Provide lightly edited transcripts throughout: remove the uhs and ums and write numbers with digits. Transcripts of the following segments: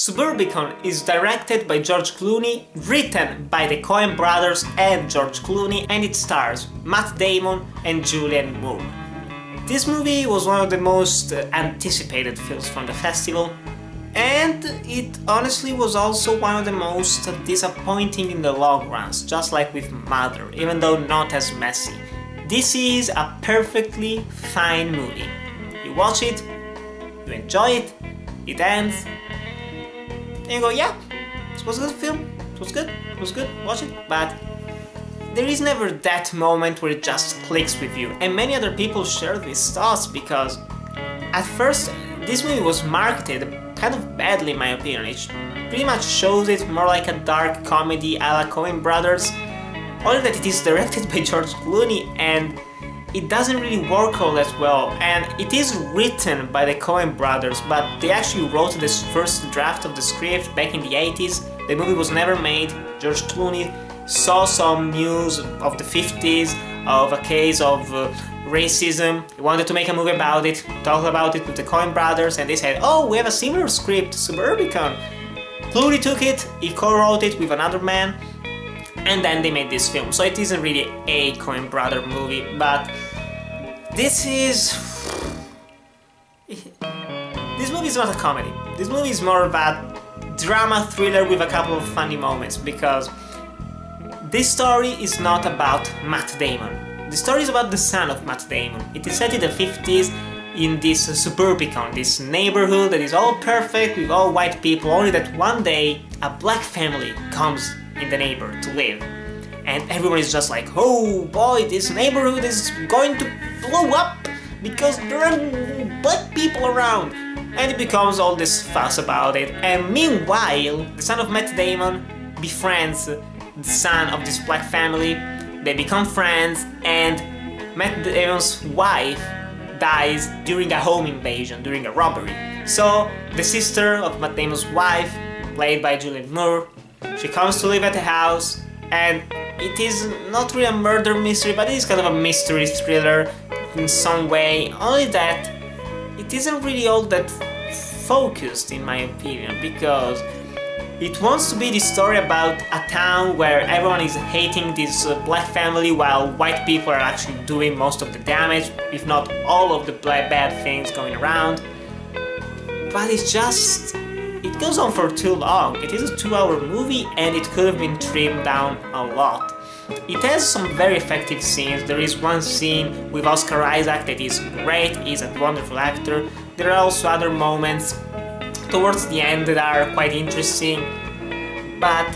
Suburbicon is directed by George Clooney, written by the Coen Brothers and George Clooney, and it stars Matt Damon and Julianne Moore. This movie was one of the most anticipated films from the festival, and it honestly was also one of the most disappointing in the long runs, just like with Mother, even though not as messy. This is a perfectly fine movie. You watch it, you enjoy it, it ends, and you go, yeah, it was a good film, it was good, watch it, but there is never that moment where it just clicks with you, and many other people share these thoughts because at first this movie was marketed kind of badly in my opinion. It pretty much shows it more like a dark comedy a la Coen Brothers, only that it is directed by George Clooney and it doesn't really work all that well, and it is written by the Coen Brothers, but they actually wrote this first draft of the script back in the 80s. The movie was never made. George Clooney saw some news of the 50s of a case of racism. He wanted to make a movie about it, talk about it with the Coen Brothers, and they said, oh, we have a similar script, Suburbicon. Clooney took it, he co-wrote it with another man, and then they made this film. So it isn't really a Coen Brother movie, but this movie is not a comedy. This movie is more of a drama thriller with a couple of funny moments, because this story is not about Matt Damon. The story is about the son of Matt Damon. It is set in the 50s in this Suburbicon, this neighborhood that is all perfect with all white people, only that one day a black family comes in the neighborhood to live. And everyone is just like, oh boy, this neighborhood is going to blow up because there are black people around. And it becomes all this fuss about it. And meanwhile, the son of Matt Damon befriends the son of this black family. They become friends, and Matt Damon's wife dies during a home invasion, during a robbery. So the sister of Matt Damon's wife, played by Julianne Moore, she comes to live at the house, and it is not really a murder mystery, but it is kind of a mystery thriller in some way, only that it isn't really all that focused in my opinion, because it wants to be the story about a town where everyone is hating this black family while white people are actually doing most of the damage, if not all of the bad things going around. But it's just, it goes on for too long. It is a 2-hour movie and it could have been trimmed down a lot. It has some very effective scenes. There is one scene with Oscar Isaac that is great, he's a wonderful actor. There are also other moments towards the end that are quite interesting, but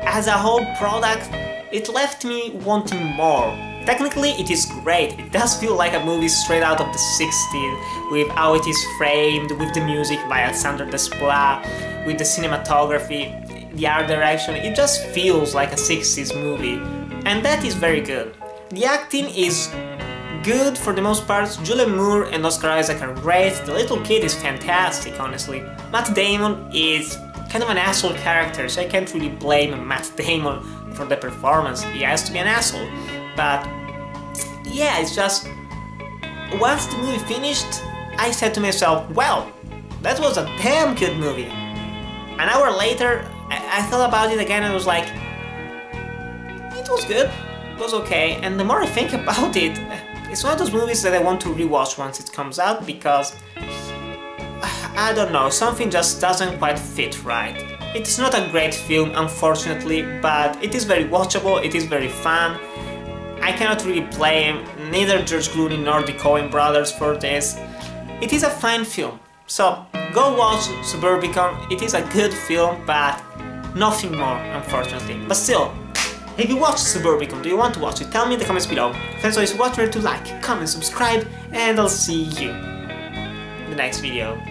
as a whole product, it left me wanting more. Technically, it is great. It does feel like a movie straight out of the 60s, with how it is framed, with the music by Alexandre Desplat, with the cinematography, the art direction. It just feels like a 60s movie, and that is very good. The acting is good for the most part. Julianne Moore and Oscar Isaac are great. The little kid is fantastic, honestly. Matt Damon is kind of an asshole character, so I can't really blame Matt Damon for the performance. He has to be an asshole. But yeah, it's just, once the movie finished, I said to myself, well, that was a damn good movie. An hour later, I thought about it again and I was like, it was good, it was okay. And the more I think about it, it's one of those movies that I want to rewatch once it comes out, because I don't know, something just doesn't quite fit right. It's not a great film, unfortunately, but it is very watchable, it is very fun. I cannot really blame neither George Clooney nor the Coen Brothers for this. It is a fine film, so go watch Suburbicon. It is a good film, but nothing more, unfortunately. But still, have you watched Suburbicon? Do you want to watch it? Tell me in the comments below. Thanks always for watching, to like, comment, subscribe, and I'll see you in the next video.